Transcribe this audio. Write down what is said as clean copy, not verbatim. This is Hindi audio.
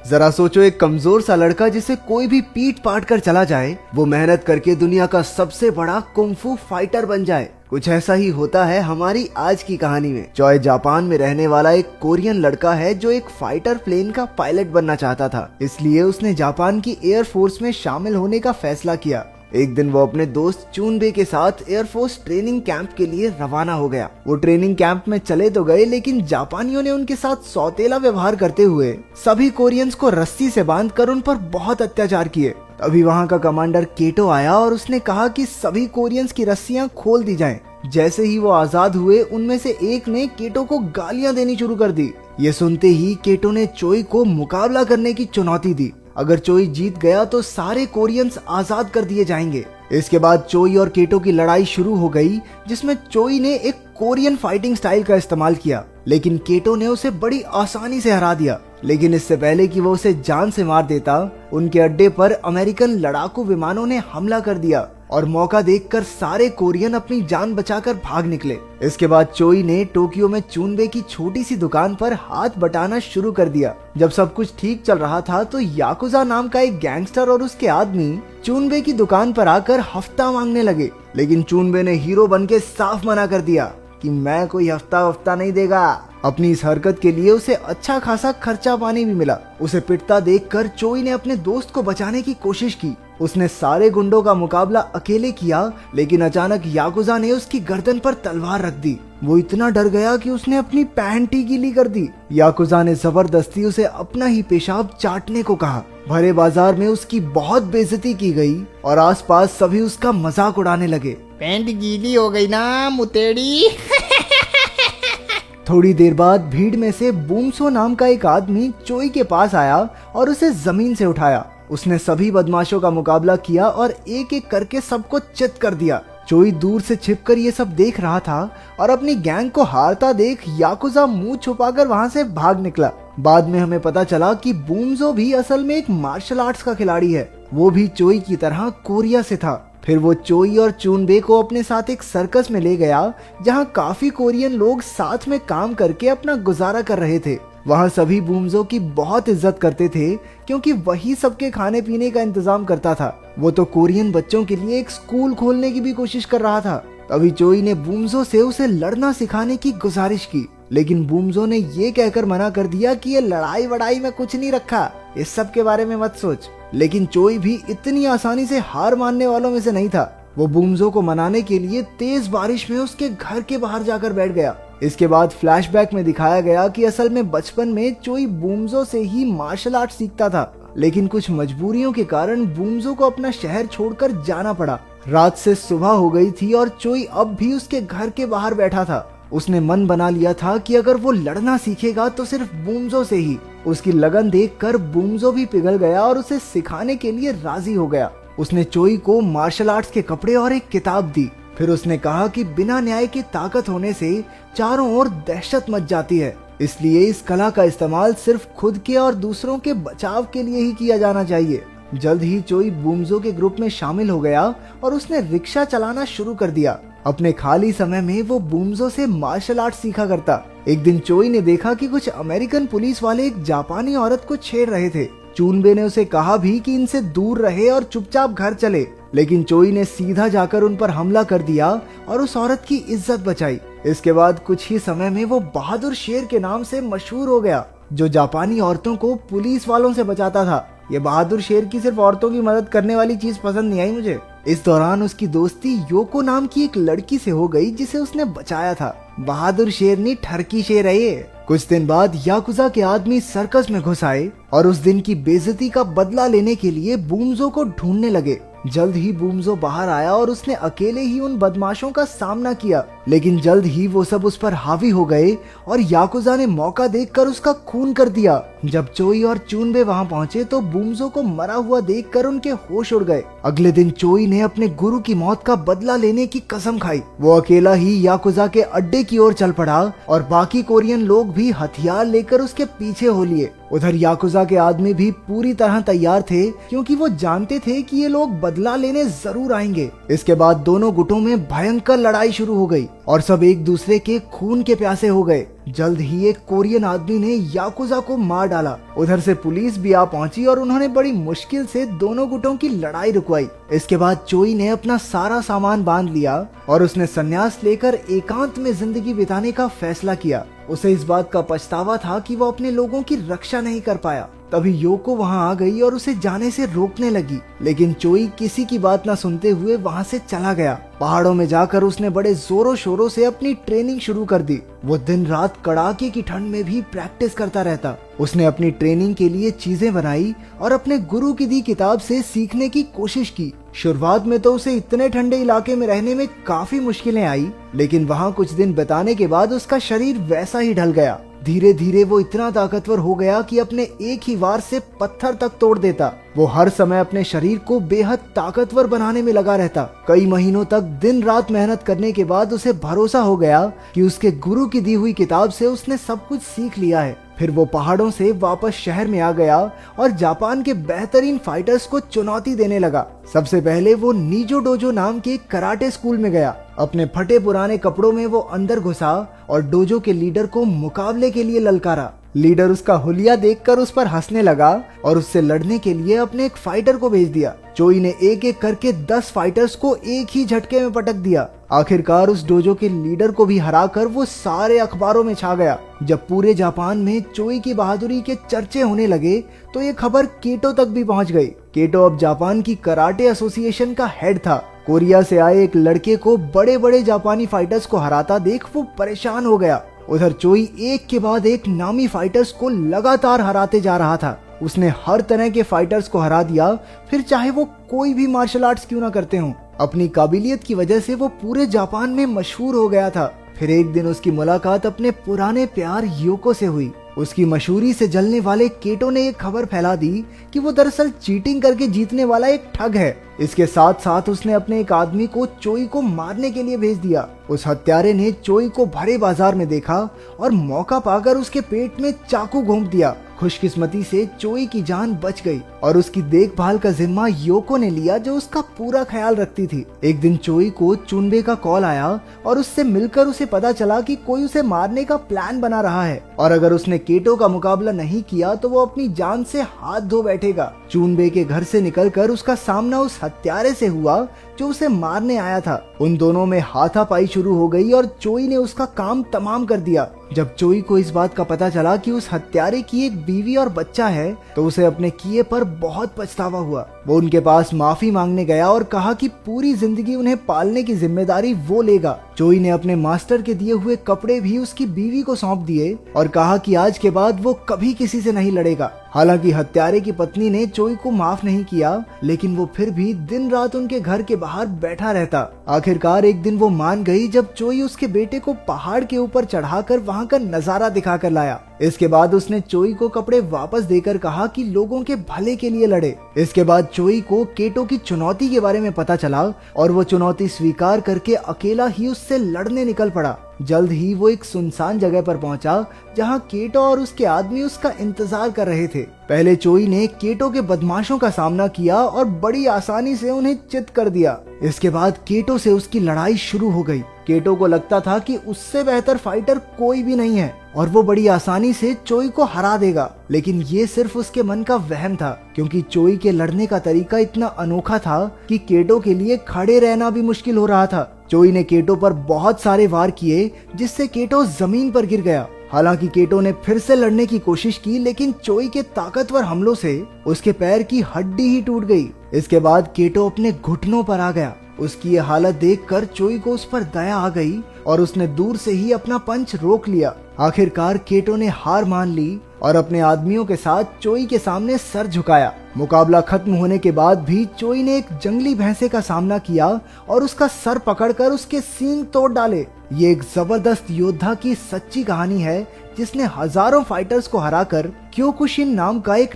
जरा सोचो, एक कमजोर सा लड़का जिसे कोई भी पीट पाट कर चला जाए, वो मेहनत करके दुनिया का सबसे बड़ा कुंफू फाइटर बन जाए। कुछ ऐसा ही होता है हमारी आज की कहानी में। चॉय जापान में रहने वाला एक कोरियन लड़का है जो एक फाइटर प्लेन का पायलट बनना चाहता था, इसलिए उसने जापान की एयर फोर्स में शामिल होने का फैसला किया। एक दिन वो अपने दोस्त चूनबे के साथ एयरफोर्स ट्रेनिंग कैंप के लिए रवाना हो गया। वो ट्रेनिंग कैंप में चले तो गए, लेकिन जापानियों ने उनके साथ सौतेला व्यवहार करते हुए सभी कोरियंस को रस्सी से बांधकर उन पर बहुत अत्याचार किए। तभी वहाँ का कमांडर केटो आया और उसने कहा कि सभी कोरियंस की रस्सियां खोल दी जाएं। जैसे ही वो आजाद हुए, उनमें से एक ने केटो को गालियां देनी शुरू कर दी। ये सुनते ही केटो ने चोई को मुकाबला करने की चुनौती दी। अगर चोई जीत गया तो सारे कोरियंस आजाद कर दिए जाएंगे। इसके बाद चोई और केटो की लड़ाई शुरू हो गई, जिसमें चोई ने एक कोरियन फाइटिंग स्टाइल का इस्तेमाल किया, लेकिन केटो ने उसे बड़ी आसानी से हरा दिया। लेकिन इससे पहले कि वो उसे जान से मार देता, उनके अड्डे पर अमेरिकन लड़ाकू विमानों ने हमला कर दिया और मौका देखकर सारे कोरियन अपनी जान बचाकर भाग निकले। इसके बाद चोई ने टोक्यो में चूनबे की छोटी सी दुकान पर हाथ बटाना शुरू कर दिया। जब सब कुछ ठीक चल रहा था तो याकुजा नाम का एक गैंगस्टर और उसके आदमी चूनबे की दुकान पर आकर हफ्ता मांगने लगे, लेकिन चूनबे ने हीरो बनके साफ मना कर दिया कि मैं कोई हफ्ता नहीं देगा। अपनी इस हरकत के लिए उसे अच्छा खासा खर्चा पानी भी मिला। उसे पिटता देखकर चोई ने अपने दोस्त को बचाने की कोशिश की। उसने सारे गुंडों का मुकाबला अकेले किया, लेकिन अचानक याकुजा ने उसकी गर्दन पर तलवार रख दी। वो इतना डर गया कि उसने अपनी पैंट ही गीली कर दी। याकुजा ने जबरदस्ती उसे अपना ही पेशाब चाटने को कहा। भरे बाजार में उसकी बहुत बेइज्जती की गई और आसपास सभी उसका मजाक उड़ाने लगे। पैंट गीली हो गई ना मुतेड़ी। थोड़ी देर बाद भीड़ में से बूमसो नाम का एक आदमी चोई के पास आया और उसे जमीन से उठाया। उसने सभी बदमाशों का मुकाबला किया और एक एक करके सबको चित कर दिया। चोई दूर से छिपकर ये सब देख रहा था और अपनी गैंग को हारता देख याकुजा मुंह छुपाकर वहां से भाग निकला। बाद में हमें पता चला कि बूमसो भी असल में एक मार्शल आर्ट्स का खिलाड़ी है। वो भी चोई की तरह कोरिया से था। फिर वो चोई और चूनबे को अपने साथ एक सर्कस में ले गया, जहां काफी कोरियन लोग साथ में काम करके अपना गुजारा कर रहे थे। वहां सभी बूमसो की बहुत इज्जत करते थे, क्योंकि वही सबके खाने पीने का इंतजाम करता था। वो तो कोरियन बच्चों के लिए एक स्कूल खोलने की भी कोशिश कर रहा था। तभी चोई ने बूमसो से उसे लड़ना सिखाने की गुजारिश की, लेकिन बूमसो ने ये कहकर मना कर दिया कि ये लड़ाई वड़ाई में कुछ नहीं रखा, इस सब के बारे में मत सोच। लेकिन चोई भी इतनी आसानी से हार मानने वालों में से नहीं था। वो बूमसो को मनाने के लिए तेज बारिश में उसके घर के बाहर जाकर बैठ गया। इसके बाद फ्लैशबैक में दिखाया गया कि असल में बचपन में चोई बूमसो से ही मार्शल आर्ट सीखता था, लेकिन कुछ मजबूरियों के कारण बूमसो को अपना शहर छोड़कर जाना पड़ा। रात से सुबह हो गई थी और चोई अब भी उसके घर के बाहर बैठा था। उसने मन बना लिया था कि अगर वो लड़ना सीखेगा तो सिर्फ बूमसो से ही। उसकी लगन देखकर बूमसो भी पिघल गया और उसे सिखाने के लिए राजी हो गया। उसने चोई को मार्शल आर्ट्स के कपड़े और एक किताब दी। फिर उसने कहा कि बिना न्याय की ताकत होने से चारों ओर दहशत मच जाती है, इसलिए इस कला का इस्तेमाल सिर्फ खुद के और दूसरों के बचाव के लिए ही किया जाना चाहिए। जल्द ही चोई बूमसो के ग्रुप में शामिल हो गया और उसने रिक्शा चलाना शुरू कर दिया। अपने खाली समय में वो बूमसो से मार्शल आर्ट सीखा करता। एक दिन चोई ने देखा कि कुछ अमेरिकन पुलिस वाले एक जापानी औरत को छेड़ रहे थे। चूनबे ने उसे कहा भी कि इनसे दूर रहे और चुपचाप घर चले, लेकिन चोई ने सीधा जाकर उन पर हमला कर दिया और उस औरत की इज्जत बचाई। इसके बाद कुछ ही समय में वो बहादुर शेर के नाम से मशहूर हो गया, जो जापानी औरतों को पुलिस वालों से बचाता था। ये बहादुर शेर की सिर्फ औरतों की मदद करने वाली चीज पसंद नहीं आई मुझे। इस दौरान उसकी दोस्ती योको नाम की एक लड़की से हो गई, जिसे उसने बचाया था। बहादुर शेर नहीं, ठरकी शेर है ये। कुछ दिन बाद याकुजा के आदमी सर्कस में घुस आए और उस दिन की बेइज्जती का बदला लेने के लिए बूमसो को ढूंढने लगे। जल्द ही बूमसो बाहर आया और उसने अकेले ही उन बदमाशों का सामना किया, लेकिन जल्द ही वो सब उस पर हावी हो गए और याकुजा ने मौका देखकर उसका खून कर दिया। जब चोई और चूनबे वहां पहुंचे तो बूमसो को मरा हुआ देखकर उनके होश उड़ गए। अगले दिन चोई ने अपने गुरु की मौत का बदला लेने की कसम खाई। वो अकेला ही याकुजा के अड्डे की ओर चल पड़ा और बाकी कोरियन लोग भी हथियार लेकर उसके पीछे हो लिए। उधर याकुजा के आदमी भी पूरी तरह तैयार थे, क्योंकि वो जानते थे कि ये लोग बदला लेने जरूर आएंगे। इसके बाद दोनों गुटों में भयंकर लड़ाई शुरू हो गई और सब एक दूसरे के खून के प्यासे हो गए। जल्द ही एक कोरियन आदमी ने याकुजा को मार डाला। उधर से पुलिस भी आ पहुंची और उन्होंने बड़ी मुश्किल से दोनों गुटों की लड़ाई रुकवाई। इसके बाद चोई ने अपना सारा सामान बांध लिया और उसने संन्यास लेकर एकांत में जिंदगी बिताने का फैसला किया। उसे इस बात का पछतावा था कि वो अपने लोगों की रक्षा नहीं कर पाया। तभी योको वहां आ गई और उसे जाने से रोकने लगी, लेकिन चोई किसी की बात न सुनते हुए वहां से चला गया। पहाड़ों में जाकर उसने बड़े जोरों शोरों से अपनी ट्रेनिंग शुरू कर दी। वो दिन रात कड़ाके की ठंड में भी प्रैक्टिस करता रहता। उसने अपनी ट्रेनिंग के लिए चीजें बनाई और अपने गुरु की दी किताब से सीखने की कोशिश की। शुरुआत में तो उसे इतने ठंडे इलाके में रहने में काफी मुश्किलें आई, लेकिन वहां कुछ दिन बिताने के बाद उसका शरीर वैसा ही ढल गया। धीरे धीरे वो इतना ताकतवर हो गया कि अपने एक ही वार से पत्थर तक तोड़ देता। वो हर समय अपने शरीर को बेहद ताकतवर बनाने में लगा रहता। कई महीनों तक दिन रात मेहनत करने के बाद उसे भरोसा हो गया कि उसके गुरु की दी हुई किताब से उसने सब कुछ सीख लिया है। फिर वो पहाड़ों से वापस शहर में आ गया और जापान के बेहतरीन फाइटर्स को चुनौती देने लगा। सबसे पहले वो नीजो डोजो नाम के कराटे स्कूल में गया। अपने फटे पुराने कपड़ों में वो अंदर घुसा और डोजो के लीडर को मुकाबले के लिए ललकारा। लीडर उसका हुलिया देखकर उस पर हंसने लगा और उससे लड़ने के लिए अपने एक फाइटर को भेज दिया। चोई ने एक एक करके 10 फाइटर्स को एक ही झटके में पटक दिया। आखिरकार उस डोजो के लीडर को भी हराकर वो सारे अखबारों में छा गया। जब पूरे जापान में चोई की बहादुरी के चर्चे होने लगे तो ये खबर केटो तक भी पहुंच गई। केटो अब जापान की कराटे एसोसिएशन का हेड था। कोरिया से आए एक लड़के को बड़े बड़े जापानी फाइटर्स को हराता देख वो परेशान हो गया। उधर चोई एक के बाद एक नामी फाइटर्स को लगातार हराते जा रहा था। उसने हर तरह के फाइटर्स को हरा दिया, फिर चाहे वो कोई भी मार्शल आर्ट्स क्यों ना करते हों। अपनी काबिलियत की वजह से वो पूरे जापान में मशहूर हो गया था। फिर एक दिन उसकी मुलाकात अपने पुराने प्यार योको से हुई। उसकी मशहूरी से जलने वाले केटो ने एक खबर फैला दी कि वो दरअसल चीटिंग करके जीतने वाला एक ठग है। इसके साथ साथ उसने अपने एक आदमी को चोई को मारने के लिए भेज दिया। उस हत्यारे ने चोई को भरे बाजार में देखा और मौका पाकर उसके पेट में चाकू घोंप दिया। खुशकिस्मती से चोई की जान बच गई और उसकी देखभाल का जिम्मा योको ने लिया, जो उसका पूरा ख्याल रखती थी। एक दिन चोई को चुनबे का कॉल आया और उससे मिलकर उसे पता चला कि कोई उसे मारने का प्लान बना रहा है और अगर उसने केटो का मुकाबला नहीं किया तो वो अपनी जान से हाथ धो बैठेगा। चुनबे के घर से निकलकर उसका सामना उस हत्यारे से हुआ जो उसे मारने आया था। उन दोनों में हाथापाई शुरू हो गई और चोई ने उसका काम तमाम कर दिया। जब चोई को इस बात का पता चला कि उस हत्यारे की एक बीवी और बच्चा है तो उसे अपने किए पर बहुत पछतावा हुआ। वो उनके पास माफी मांगने गया और कहा कि पूरी जिंदगी उन्हें पालने की जिम्मेदारी वो लेगा। चोई ने अपने मास्टर के दिए हुए कपड़े भी उसकी बीवी को सौंप दिए और कहा कि आज के बाद वो कभी किसी से नहीं लड़ेगा। हालांकि हत्यारे की पत्नी ने चोई को माफ नहीं किया, लेकिन वो फिर भी दिन रात उनके घर के बाहर बैठा रहता। आखिरकार एक दिन वो मान गई जब चोई उसके बेटे को पहाड़ के ऊपर चढ़ाकर वहां का नजारा दिखाकर लाया। इसके बाद उसने चोई को कपड़े वापस देकर कहा कि लोगों के भले के लिए लड़े। इसके बाद चोई को केटो की चुनौती के बारे में पता चला और वो चुनौती स्वीकार करके अकेला ही उससे लड़ने निकल पड़ा। जल्द ही वो एक सुनसान जगह पर पहुंचा जहां केटो और उसके आदमी उसका इंतजार कर रहे थे। पहले चोई ने केटो के बदमाशों का सामना किया और बड़ी आसानी से उन्हें चित कर दिया। इसके बाद केटो से उसकी लड़ाई शुरू हो गई। केटो को लगता था कि उससे बेहतर फाइटर कोई भी नहीं है और वो बड़ी आसानी से चोई को हरा देगा, लेकिन ये सिर्फ उसके मन का वहम था, क्योंकि चोई के लड़ने का तरीका इतना अनोखा था कि केटो के लिए खड़े रहना भी मुश्किल हो रहा था। चोई ने केटो पर बहुत सारे वार किए जिससे केटो जमीन पर गिर गया। हालांकि केटो ने फिर से लड़ने की कोशिश की, लेकिन चोई के ताकतवर हमलों से उसके पैर की हड्डी ही टूट गई। इसके बाद केटो अपने घुटनों पर आ गया। उसकी ये हालत देखकर चोई को उस पर दया आ गई और उसने दूर से ही अपना पंच रोक लिया। आखिरकार केटो ने हार मान ली और अपने आदमियों के साथ चोई के सामने सर झुकाया। मुकाबला खत्म होने के बाद भी चोई ने एक जंगली भैंसे का सामना किया और उसका सर पकड़कर उसके सींग तोड़ डाले। ये एक जबरदस्त योद्धा की सच्ची कहानी है जिसने हजारों फाइटर्स को हराकर क्योकुशिन नाम का एक